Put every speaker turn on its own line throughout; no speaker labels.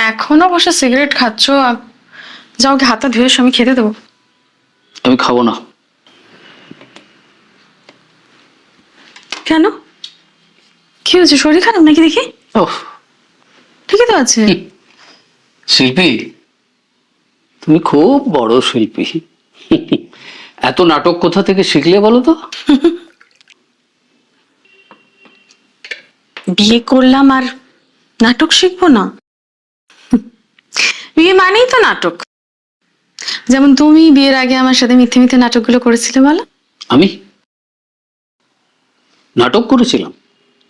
এখনো বসে সিগারেট খাচ্ছ? যাও, ওকে হাতটা ধুয়ে এসো, আমি খেতে দেবো।
আমি খাবো না।
কেন? কি হয়েছে? শরীর খারাপ নাকি দেখি?
ওহ,
ঠিকই তো আছে।
শিল্পী, তুমি খুব বড় শিল্পী। এত নাটক কোথা থেকে শিখলে বলো তো?
বিয়ে করলাম আর নাটক শিখবো না? বিয়ে মানেই তো নাটক। যেমন তুমি বিয়ের আগে আমার সাথে মিথ্যে মিথ্যে নাটকগুলো করেছিলে, বলো।
আমি নাটক করেছিলাম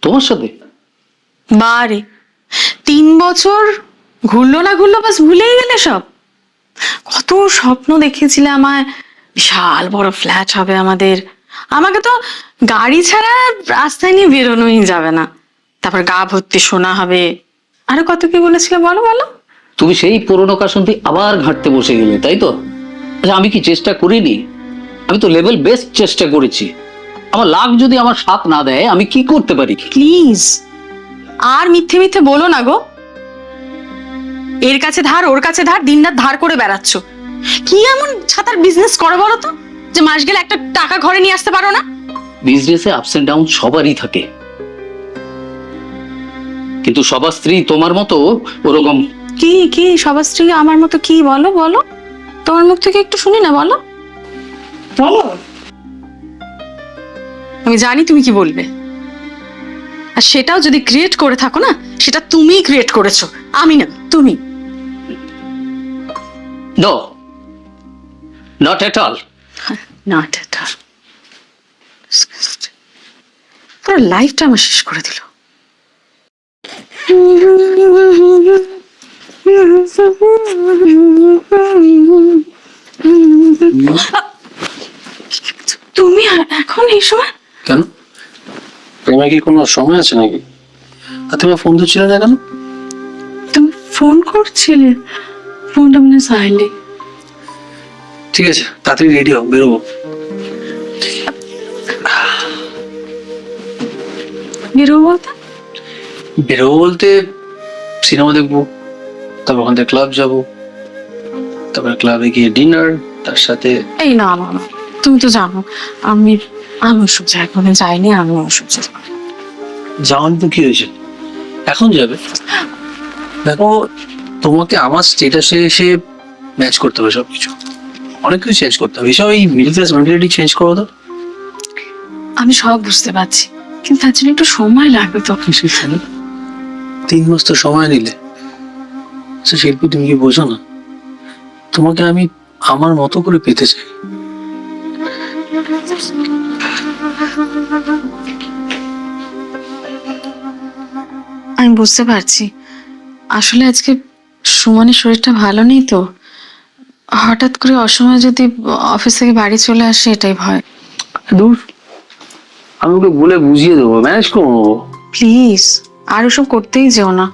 তোমার সাথে?
বারে 3 বছর ঘুরলো না ঘুরলো, বাস ভুলেই গেলে সব। কত স্বপ্ন দেখেছিলে আমায়, বিশাল বড় ফ্ল্যাট হবে আমাদের, আমাকে তো গাড়ি ছাড়া রাস্তায় নিয়ে বেরোনোই যাবে না, তারপর গা ভর্তি সোনা হবে, আরো কত কি বলেছিলে, বলো বলো।
তুমি সেই পুরোনো কাসন্তি আবার ঘাঁটতে বসে গেলে, তাই তো? আচ্ছা, আমি কি চেষ্টা করিনি? আমি তো লেভেল বেস্ট চেষ্টা করেছি। আমার লাক যদি আমার সাথ না দেয়, আমি কি করতে পারি?
প্লিজ আর মিথ্যে মিথ্যে বলো না গো। এর কাছে ধার, ওর কাছে ধার, দিনরাত ধার করে বেড়াচ্ছ। কি এমন ছাতার বিজনেস করো বলো তো, যে মাস গেলে একটা টাকা ঘরে নিয়ে আসতে পারো না?
বিজনেসে আপস এন্ড ডাউন সবারই থাকে, কিন্তু সবার স্ত্রী তোমার মতো ওরকম।
কি কি সবার স্ত্রী আমার মতো? কি বলো বলো, তোমার মুখ থেকে একটু শুনি না, বলো বলো। আমি জানি তুমি কি বলবে, আর সেটাও যদি ক্রিয়েট করে থাকো না, সেটা তুমিই ক্রিয়েট করেছো, আমি না, তুমি।
No, not at all.
Not at all. পুরো লাইফটা আমার শেষ করে দিল। তুমি এখন এই সময়?
কেন, প্রেমে কি কোনো সময় আছে নাকি? আর তুমি ফোন দিচ্ছিলে না কেন?
তুমি ফোন করছিলে, ফোনটা মনে সাইলেন্ট।
ঠিক আছে, তাড়াতাড়ি রেডি হও, বেরোবো।
বেরোবো বলতে?
বেরোবো বলতে সিনেমা দেখবো, তারপর ওখান থেকে ক্লাব যাবো, তারপর ক্লাবে গিয়ে ডিনার, তার সাথে।
এই না না না, তুমি তো জানো আমি আমি ওসব জায়গায় যাইনি, আমি ওসব জায়গায়।
যাওয়ান তো কি হয়েছে, এখন যাবে। দেখো, তোমাকে আমার স্টেটাসে এসে ম্যাচ করতে হবে সবকিছু, অনেক কিছু চেঞ্জ করতে হবে। এসব এই মিডল ক্লাস মেন্টালিটি চেঞ্জ করো তো।
আমি সব বুঝতে পারছি, কিন্তু তার জন্য একটু সময় লাগবে তো।
3 মাস তো সময় নিলে। আচ্ছা শিল্পী, তুমি কি বোঝো না, তোমাকে আমি আমার মতো করে পেতে চাই।
আমি বুঝতে পারছি, আসলে আজকে সুমনের শরীরটা ভালো নেই তো, হঠাৎ করে অসময়ে যদি অফিস থেকে বাড়ি চলে আসে, এটাই ভয়।
দূর, আমি ওকে বলে বুঝিয়ে দেবো, ম্যানেজ করে নেবো।
প্লিজ আর ওসব করতেই যেও না।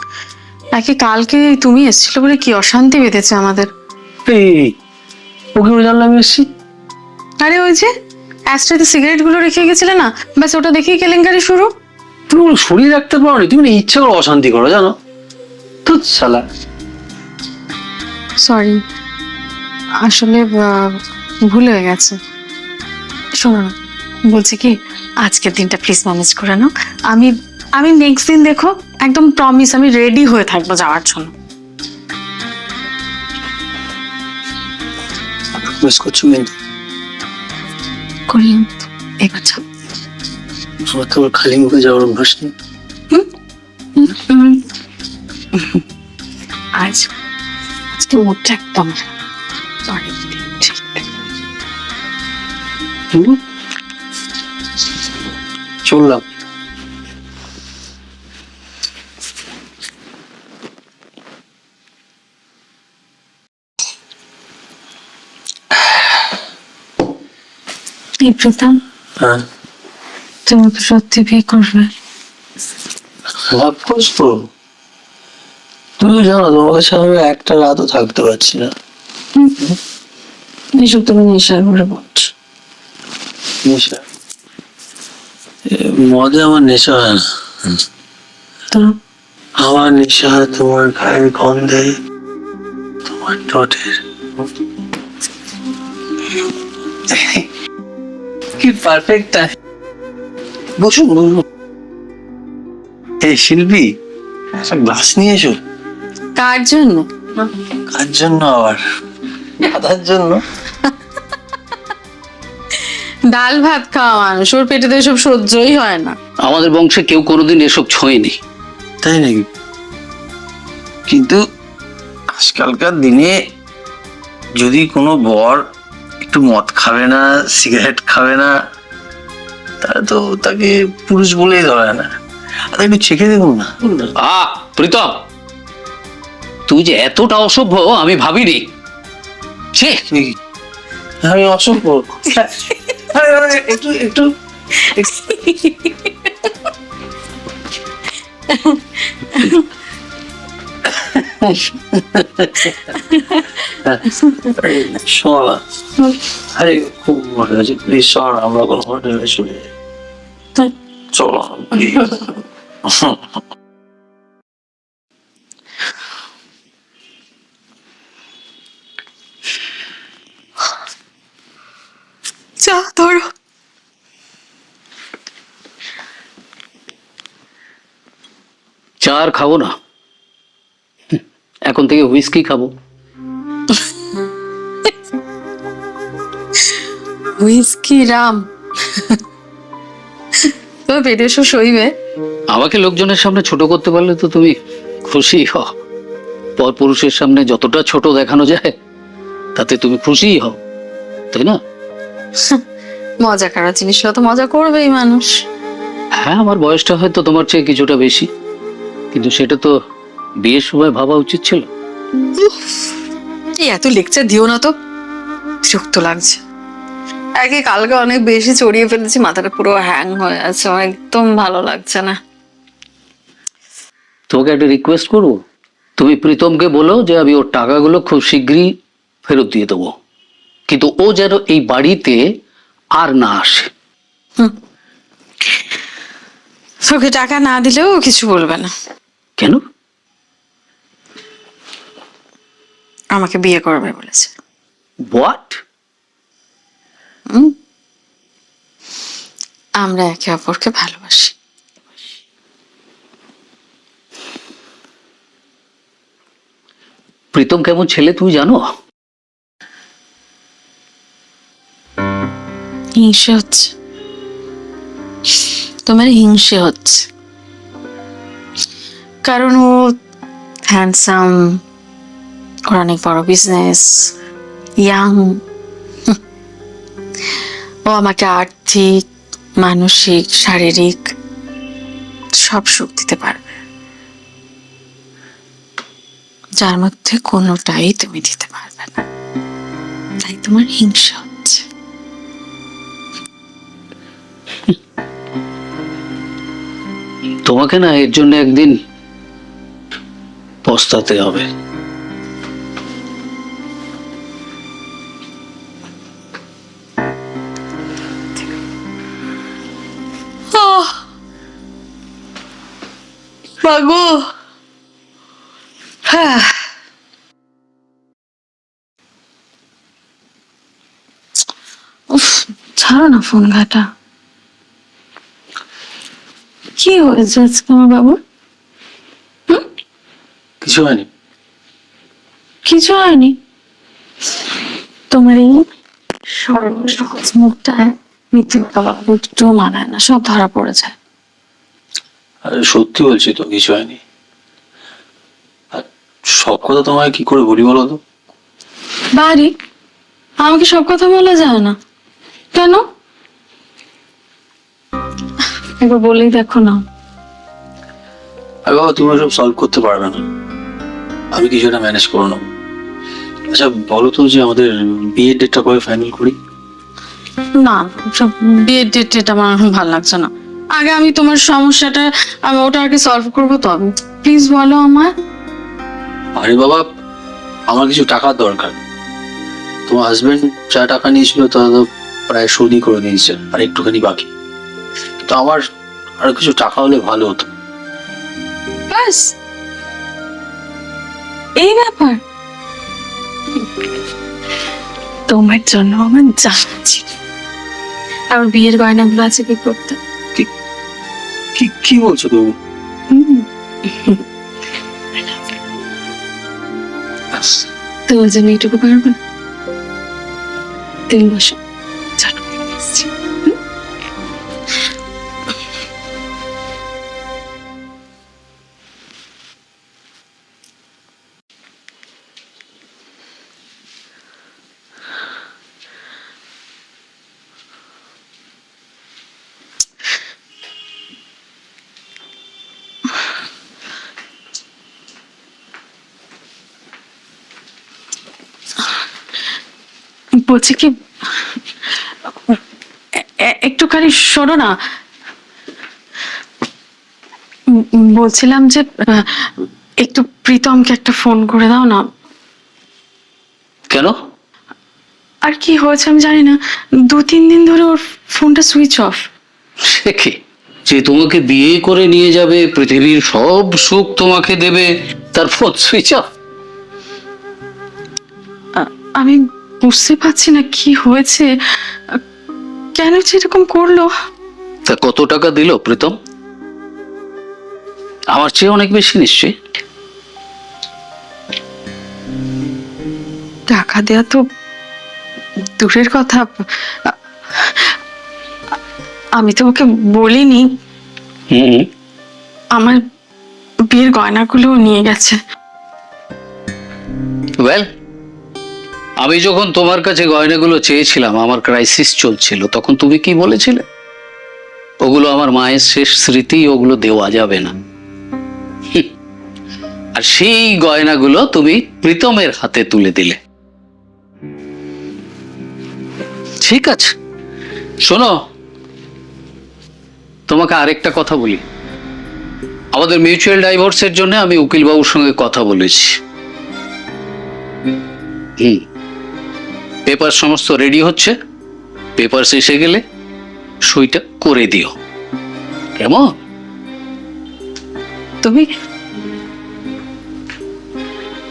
নাকি কালকে তুমি এসেছিল বলে কি অশান্তি বেঁধেছে আমাদের।
এই, ওকে বলে জানলাম আমি এসছি।
আরে ওই যে অ্যাস্ট্রাতে সিগারেট গুলো রেখে গেছিলে না, ব্যাস ওটা দেখেই কেলেঙ্কারি শুরু।
তুমি কোনো শরীর রাখতে পারো না, তুমি না ইচ্ছা করে অশান্তি করো, জানো তো শালা।
সরি, আসলে ভুল হয়ে গেছে। শোনো না, বলছি কি, আজকের দিনটা প্লিজ ম্যানেজ করে নাও। আমি আমি নেক্সট দিন দেখো একদম প্রমিস আমি রেডি হয়ে থাকবো যাওয়ার জন্য।
মিস করছো কিন্তু।
করলাম তো, এবার যাও।
আমার তো আবার খালি মুখে যাওয়ার অভ্যাস নেই।
আজকে মুডটা একদম অনেক দিন ঠিক।
চললাম।
এই প্রীতম,
হ্যাঁ,
তুমি তো সত্যি বিয়ে করবে?
অফকোর্স করবো। তুমি তো জানো তোমাকে ছাড়া আমি একটা রাতও থাকতে পারছি না।
এইসব তুমি নেশার করে বলছো।
নেশা, মদে আমার নেশা হয় না।
তো
আমার নেশা তোমার গায়ের গন্ধে, তোমার ঠোঁটের কি পারফেক্ট টাইম। বসুন বসুন। এই শিল্পী, একটা গ্লাস নিয়ে এসো।
কার জন্য?
কার জন্য আবার? দাদার জন্য।
ডাল ভাত খাওয়া মানুষ, ওর পেটে তো এসব সহ্যই হয় না।
আমাদের বংশে কেউ কোনোদিন এসব ছোঁয়নি।
তাই নাকি? কিন্তু আজকালকার দিনে যদি কোনো বর একটু মদ খাবে না, সিগারেট খাবে না, তাহলে তো তাকে পুরুষ বলেই ধরে না। আর একটু চেখে দেখুন না।
প্রীতম, তুই যে এতটা অসভ্য আমি ভাবিনি। ছে,
নাকি? আমি অসভ্য? আরে, আরে, একটু একটু শোনা। আরে খুব মজা আছে, প্লিজ শোন, আমরা কোনো হোটেলে চলে যাই। চলো
চা ধরো।
চা আর খাবো না, এখন থেকে হুইস্কি খাবো।
হুইস্কি রাম? তো পেটে এসব সইবে?
আমাকে লোকজনের সামনে ছোট করতে পারলে তো তুমি খুশি হও। পর পুরুষের সামনে যতটা ছোট দেখানো যায় তাতে তুমি খুশিই হও, তাই না?
মজা করার জিনিসটা তো মজা করবেই মানুষ।
হ্যাঁ, আমার বয়সটা হয়তো তোমার চেয়ে কিছুটা বেশি, কিন্তু সেটা তো বিয়ের সময় ভাবা উচিত ছিল।
এই এত লেকচার দিও না তো, বিরক্ত লাগছে। আগে কালকে অনেক বেশি চড়িয়ে ফেলেছি, মাথাটা পুরো হ্যাং হয়ে আছে, আমার একদম ভালো লাগছে না।
তোমাকে একটা রিকোয়েস্ট করবো, তুমি প্রীতমকে বলো যে আমি ওর টাকাগুলো খুব শীঘ্রই ফেরত দিয়ে দেবো, কিন্তু ও যেন এই বাড়িতে আর না আসে।
তোকে টাকা না দিলেও ও কিছু বলবে না।
কেন?
আমাকে বিয়ে করবে বলেছে।
হোয়াট?
আমরা একে অপরকে ভালোবাসি।
প্রীতম কেমন ছেলে তুমি জানো?
হিংসে হচ্ছে তোমার, হিংসে হচ্ছে কারণ ও হ্যান্ডসাম, ওর অনেক বড় বিজনেস, ইয়াং। ও আমাকে আর্থিক, মানসিক, শারীরিক সব সুখ দিতে পারবে, যার মধ্যে কোনোটাই তুমি দিতে পারবে না। তাই তোমার হিংসা হচ্ছে।
তোমাকে না এর জন্য একদিন পস্তাতে হবে।
মাগো, হ্যাঁ, উফ, ছাড়ো না ফোন ঘাটা। কি হয়েছে আজকে আমার বাবুর?
কিছু হয়নি।
কিছু হয়নি? তোমার এই সর্বসহজ মুখটায় মিথ্যে কথা একটু মানায় না, সব ধরা পড়ে যায়।
আরে সত্যি বলছি তো, কিছু হয়নি। আর সব কথা তোমায় কি করে বলি বলো তো?
বাড়ি আমাকে সব কথা বলা যায় না কেন? একবার বলেই দেখো না।
আরে বাবা, তুমি সব সলভ করতে পারবে না, আমি কিছু একটা ম্যানেজ করে নেবো। আচ্ছা বলো তো, যে আমাদের বিয়ের ডেটটা কবে ফাইনাল করি?
না, সব বিয়ের ডেট আমার এখন ভালো লাগছে না। আগে আমি তোমার সমস্যাটা, আমি ওটা আগে সলভ করবো, তো আমি প্লিজ বলো আমায়।
আরে বাবা, আমার কিছু টাকার দরকার। তোমার হাজবেন্ড যা টাকা নিয়েছিল তা তো প্রায় শোধই করে দিয়েছে, আর একটুখানি বাকি। তো আমার আরো কিছু টাকা হলে ভালো হতো।
ব্যাস এই ব্যাপার, তোমার জন্য আমার যাচ্ছি। আর বিয়ের গয়নাগুলো আছে কি করতে?
কি কি বলছো তুমি?
তোমার জন্য এইটুকু পারবো না? তুমি বসো, চট করে এসছি। বলছি কি, একটুখানি শোনো না। বলছিলাম যে একটু প্রীতমকে একটা ফোন করে দাও না।
কেন?
আর কি হয়েছে আমি জানি না, 2-3 দিন ধরে ওর ফোনটা সুইচ অফ।
সে কি, যে তোমাকে বিয়ে করে নিয়ে যাবে, পৃথিবীর সব সুখ তোমাকে দেবে, তার ফোন সুইচ অফ?
আমি বুঝতে পারছি না কি হয়েছে, কেন যে এরকম করলো।
তা কত টাকা দিল প্রীতম? আমার চেয়ে অনেক বেশি নিশ্চয়ই।
টাকা দেয়া তো দূরের কথা, আমি তো ওকে বলিনি। আমার বিয়ের গয়নাগুলো নিয়ে গেছে।
ওয়েল, আমি যখন তোমার কাছে গয়নাগুলো চেয়েছিলাম, আমার ক্রাইসিস চলছিল, তখন তুমি কি বলেছিলে? ওগুলো আমার মায়ের শেষ স্মৃতি, ওগুলো দেওয়া যাবে না। আর সেই গয়নাগুলো তুমি প্রীতমের হাতে তুলে দিলে। ঠিক আছে, শোনো, তোমাকে আরেকটা কথা বলি। আমাদের মিউচুয়াল ডাইভোর্সের জন্য আমি উকিল বাবুর সঙ্গে কথা বলেছি। পেপার সমস্ত রেডি হচ্ছে, পেপার এসে গেলে সইটা করে দিও, কেমন?
তুমি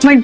আমার